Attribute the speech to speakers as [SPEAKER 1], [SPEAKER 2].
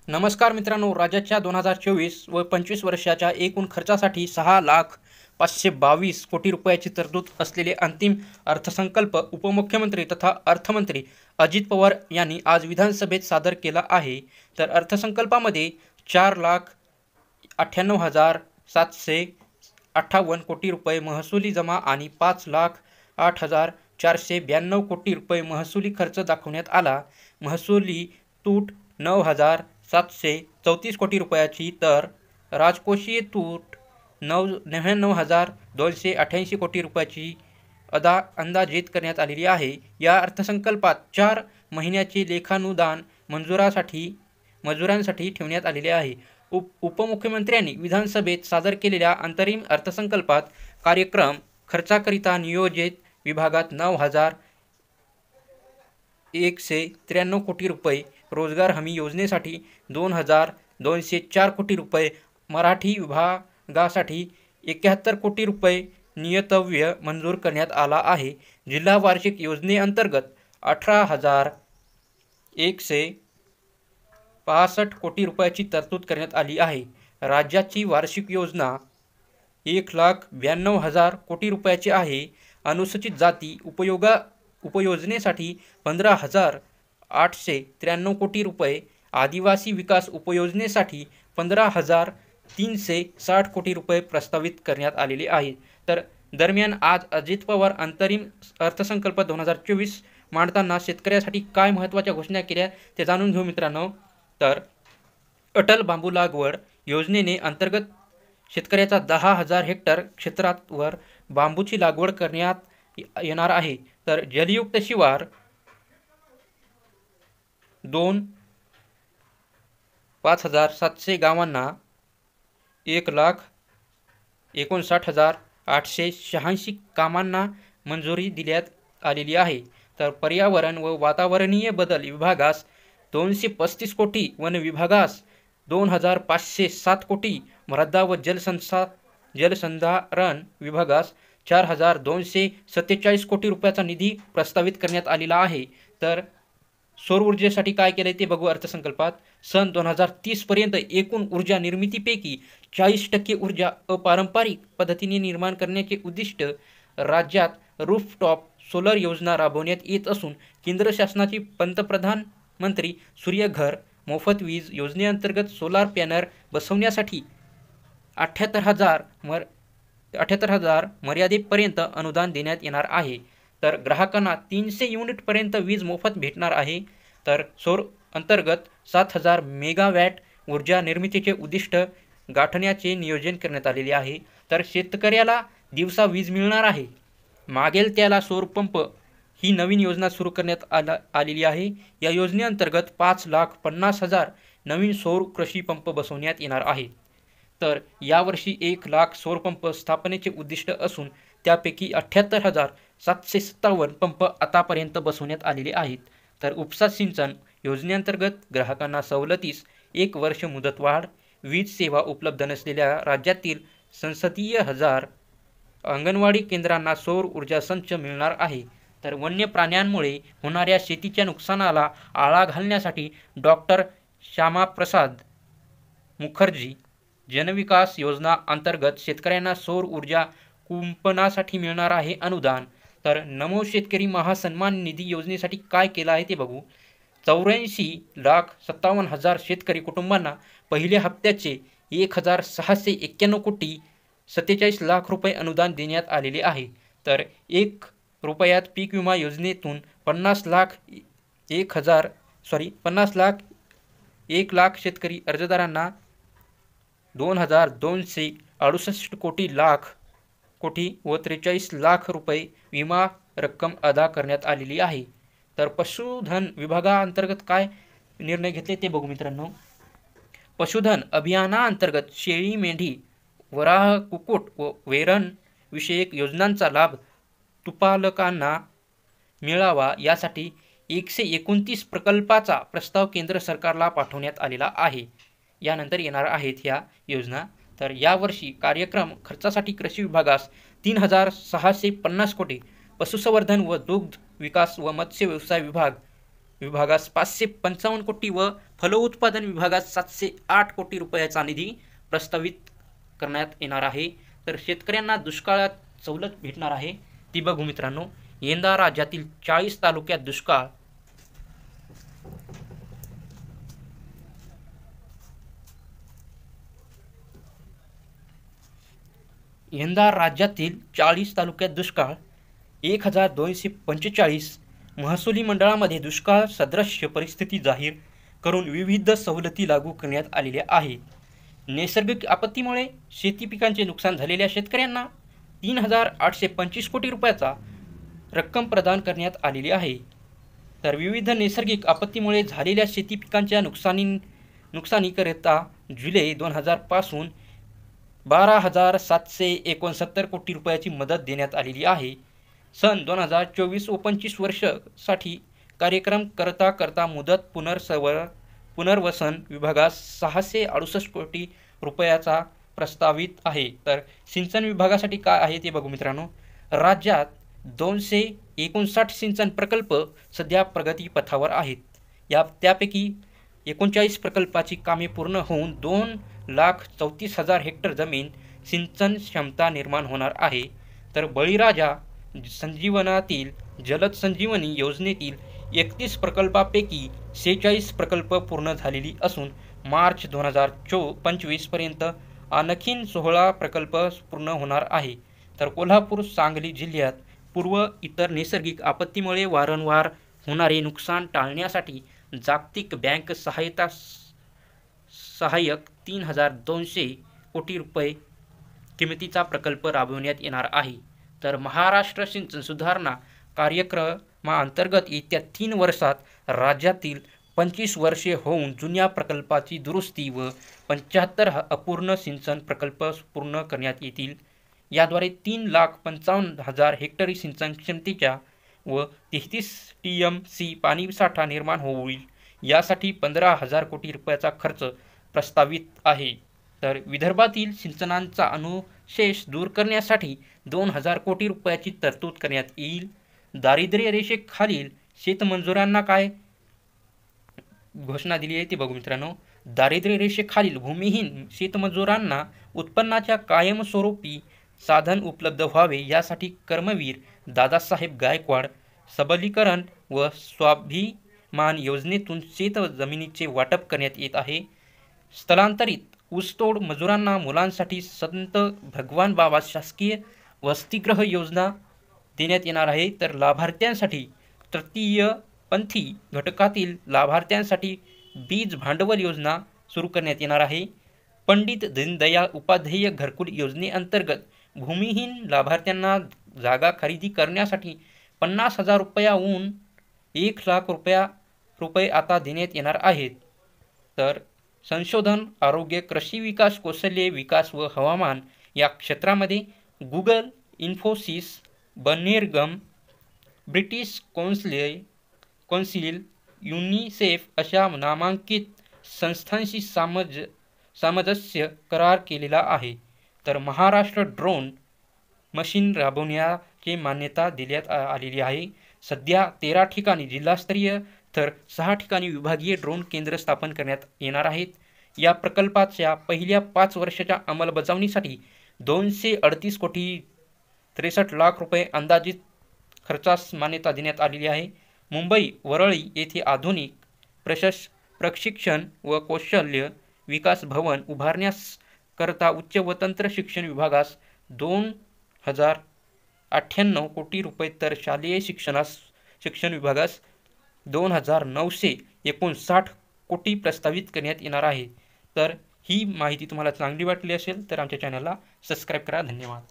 [SPEAKER 1] नमस्कार मित्रांनो, राज्याच्या 2024 व 25 वर्षाच्या एकूण खर्चासाठी 6,522 कोटी रुपयाची तरतूद असलेले अंतिम अर्थसंकल्प उपमुख्यमंत्री तथा अर्थमंत्री अजित पवार यांनी आज विधानसभेत सादर केला आहे. तर अर्थसंकल्पामध्ये 4,98,758 कोटी रुपये महसुली जमा आणि 5,08,492 कोटी रुपये महसुली खर्च दाखवण्यात आला. महसुली तूट 9,734 कोटी रुपयाची तर राजकोषीय तूट 99,288 कोटी रुपयाची अंदाजित करण्यात आलेली आहे. या अर्थसंकल्पात 4 महिन्याचे लेखानुदान मजुरांसाठी ठेवण्यात आलेले आहे. उपमुख्यमंत्र्यांनी विधानसभेत सादर केलेल्या अंतरिम अर्थसंकल्पात कार्यक्रम खर्चाकरिता नियोजित विभागात 9,193 कोटी रुपये, रोजगार हमी योजनेसाठी 2,204 कोटी रुपये, मराठी विभागासाठी 71 कोटी रुपये नियतव्य मंजूर करण्यात आला आहे. जिल्हा वार्षिक योजनेअंतर्गत 18,165 कोटी रुपयाची तरतूद करण्यात आली आहे. राज्याची वार्षिक योजना 1,92,000 कोटी रुपयाची आहे. अनुसूचित जाती उपयोजनेसाठी 15,893 कोटी रुपये, आदिवासी विकास उपयोजनेसाठी 15,360 कोटी रुपये प्रस्तावित करण्यात आलेले आहे. तर दरम्यान आज अजित पवार अंतरिम अर्थसंकल्प 2024 मांडताना शेतकऱ्यासाठी काय महत्त्वाच्या घोषणा केल्या ते जाणून घेऊ मित्रांनो. तर अटल बांबू लागवड योजनेने अंतर्गत शेतकऱ्याचा 10,000 हेक्टर क्षेत्रावर बांबूची लागवड करण्यात येणार आहे. तर जलयुक्त शिवार 5,700 गावांना 1,59,886 कामांना मंजुरी देण्यात आलेली आहे. तर पर्यावरण व वातावरणीय बदल विभागास 235 कोटी, वन विभागास 2,507 कोटी, मृदा व जलसंधारण विभागास 4,247 कोटी रुपयाचा निधी प्रस्तावित करण्यात आलेला आहे. तर सौर ऊर्जेसाठी काय केलं ते बघू अर्थसंकल्पात. सन 2030 पर्यंत एकूण ऊर्जा निर्मितीपैकी 40% ऊर्जा अपारंपरिक पद्धतीने निर्माण करण्याचे उद्दिष्ट राज्यात रूफटॉप सोलर योजना राबवण्यात येत असून केंद्र शासनाची पंतप्रधानमंत्री सूर्यघर मोफत वीज योजनेअंतर्गत सोलार पॅनल बसवण्यासाठी 78,000 मर्यादेपर्यंत अनुदान देण्यात येणार आहे. तर ग्राहकांना 300 युनिटपर्यंत वीज मोफत भेटणार आहे. तर सौर अंतर्गत 7,000 मेगावॅट ऊर्जा निर्मितीचे उद्दिष्ट गाठण्याचे नियोजन करण्यात आलेले आहे. तर शेतकऱ्याला दिवसा वीज मिळणार आहे. मागेल त्याला सौर पंप ही नवीन योजना सुरू करण्यात आलेली आहे. या योजनेअंतर्गत 5,50,000 नवीन सौर कृषी पंप बसवण्यात येणार आहे. तर यावर्षी 1,00,000 सौर पंप स्थापनेचे उद्दिष्ट असून त्यापैकी 78,757 पंप आतापर्यंत बसवण्यात आलेले आहेत. तर उपसा सिंचन योजनेअंतर्गत ग्राहकांना सवलतीस 1 वर्ष मुदतवाढ, वीज सेवा उपलब्ध नसलेल्या राज्यातील 1,000 अंगणवाडी केंद्रांना सौर ऊर्जा संच मिळणार आहे. तर वन्य प्राण्यांमुळे होणाऱ्या शेतीच्या नुकसानाला आळा घालण्यासाठी डॉक्टर श्यामाप्रसाद मुखर्जी जनविकास योजना अंतर्गत शेतकऱ्यांना सौर ऊर्जा कुंपणासाठी मिळणार आहे अनुदान. तर नमो शेतकरी महासन्मान निधी योजनेसाठी काय केलं आहे ते बघू. 84,57,000 शेतकरी कुटुंबांना पहिल्या हप्त्याचे 1,691 कोटी 47 लाख रुपये अनुदान देण्यात आलेले आहे. तर 1 रुपयात पीक विमा योजनेतून 50 लाख शेतकरी अर्जदारांना 2,268 कोटी व 43 लाख रुपये विमा रक्कम अदा करण्यात आलेली आहे. तर पशुधन विभागाअंतर्गत काय निर्णय घेतले ते बघू मित्रांनो. पशुधन अभियानाअंतर्गत शेळी, मेंढी, वराह, कुक्कुट व वैरण विषयक योजनांचा लाभ तुपालकांना मिळावा यासाठी 129 प्रकल्पाचा प्रस्ताव केंद्र सरकारला पाठवण्यात आलेला आहे. यानंतर येणार आहेत ह्या योजना. तर यावर्षी कार्यक्रम खर्चासाठी कृषी विभागास 3,650 कोटी, पशुसंवर्धन व दुग्ध विकास व मत्स्य व्यवसाय विभाग विभागास 555 कोटी व फलोत्पादन विभागास 708 कोटी रुपयाचा निधी प्रस्तावित करण्यात येणार आहे। तर शेतकऱ्यांना दुष्काळात सवलत भेटणार आहे ती बघू मित्रांनो। यंदा राज्यातील 40 तालुक्यात दुष्काळ। यंदा राज्यातील 40 तालुक्यात दुष्काळ। 1245 महसुली मंडळामध्ये दुष्काळ सदृश परिस्थिती जाहीर करून विविध सवलती लागू करण्यात आलेल्या आहेत। नैसर्गिक आपत्तीमुळे शेती पिकांचे नुकसान झालेल्या शेतकऱ्यांना 3825 कोटी रुपयाचा रक्कम प्रदान करण्यात आलेली आहे। तर विविध नैसर्गिक आपत्तीमुळे झालेल्या शेती पिकांच्या नुकसानीकरिता जुलै 2000 पासून 12,769 कोटी रुपयाची मदत देण्यात आलेली आहे। सन 2024 व 25 वर्षासाठी कार्यक्रम करता मुदत पुनर्वसन विभागास 668 कोटी रुपयाचा प्रस्तावित आहे। तर सिंचन विभागासाठी काय आहे ते बघू मित्रांनो। राज्यात 259 सिंचन प्रकल्प सध्या प्रगतीपथावर आहेत। त्यापैकी 39 प्रकल्पाची कामे पूर्ण होऊन 2,34,000 हेक्टर जमीन सिंचन क्षमता निर्माण होणार आहे। तर बळीराजा संजीवनातील जलद संजीवनी योजनेतील 31 प्रकल्पापैकी 46 प्रकल्प पूर्ण झालेली असून मार्च 2025 पर्यंत आणखीन 16 प्रकल्प पूर्ण होणार आहे। तर कोल्हापूर सांगली जिल्ह्यात पूर्व इतर नैसर्गिक आपत्तीमुळे वारंवार होणारे नुकसान टाळण्यासाठी जागतिक बँक सहाय्यक 3,200 कोटी रुपये किमतीचा प्रकल्प राबविण्यात येणार आहे। तर महाराष्ट्र सिंचन सुधारणा कार्यक्रमाअंतर्गत येत्या 3 वर्षात राज्यातील 25 वर्षे होऊन जुन्या प्रकल्पाची दुरुस्ती व 75 अपूर्ण सिंचन प्रकल्प पूर्ण करण्यात येतील। याद्वारे 3,55,000 हेक्टरी सिंचन क्षमतेच्या व 33 TMC पाणीसाठा निर्माण होईल। यासाठी 15,000 कोटी रुपयाचा खर्च प्रस्तावित आहे। तर विदर्भातील सिंचनाचा अनुशेष दूर करण्यासाठी 2,000 कोटी रुपयाची तरतूद करण्यात येईल। दारिद्र्य रेषेखालील शेतमजुरांना काय घोषणा दिली आहे ते बघू मित्रांनो। दारिद्र्य रेषेखालील भूमिहीन शेतमजुरांना उत्पन्नाच्या कायमस्वरूपी साधन उपलब्ध व्हावे यासाठी कर्मवीर दादासाहेब गायकवाड सबलीकरण व स्वाभिमान योजनेतून शेत जमिनीचे वाटप करण्यात येत आहे। स्थलांतरित ऊसतोड मजुरांना मुलांसाठी संत भगवान बाबा शासकीय वसतिगृह योजना देण्यात येणार आहे। तर लाभार्थ्यांसाठी तृतीय पंथी घटकातील लाभार्थ्यांसाठी बीज भांडवल योजना सुरू करण्यात येणार आहे। पंडित दीनदयाळ उपाध्याय घरकुल योजनेअंतर्गत भूमिहीन लाभार्थ्यांना जागा खरेदी करण्यासाठी 50,000 रुपयाहून 1,00,000 रुपये आता देण्यात येणार आहेत। तर संशोधन, आरोग्य, कृषी विकास, कौशल्य विकास व हवामान या क्षेत्रामध्ये Google, Infosys, Birmingham, British council, UNICEF अशा नामांकित संस्थांशी सामंजस्य करार केलेला आहे। तर महाराष्ट्र ड्रोन मशीन राबवण्याची मान्यता देण्यात आलेली आहे। सध्या 13 ठिकाणी जिल्हास्तरीय तर 6 ठिकाणी विभागीय ड्रोन केंद्र स्थापन करण्यात येणार आहेत। या प्रकल्पाच्या पहिल्या 5 वर्षाच्या अंमलबजावणीसाठी 238 कोटी 63 लाख रुपये अंदाजित खर्चास मान्यता देण्यात आलेली आहे। मुंबई वरळी येथे आधुनिक प्रशिक्षण व कौशल्य विकास भवन उभारण्यास करता उच्च व तंत्र शिक्षण विभागास 2,098 कोटी रुपये तर शालेय शिक्षण विभागास 2,959 कोटी प्रस्तावित करण्यात येणार आहे। तर ही माहिती तुम्हाला चांगली वाटली असेल तर आमच्या चॅनलला सबस्क्राईब करा। धन्यवाद।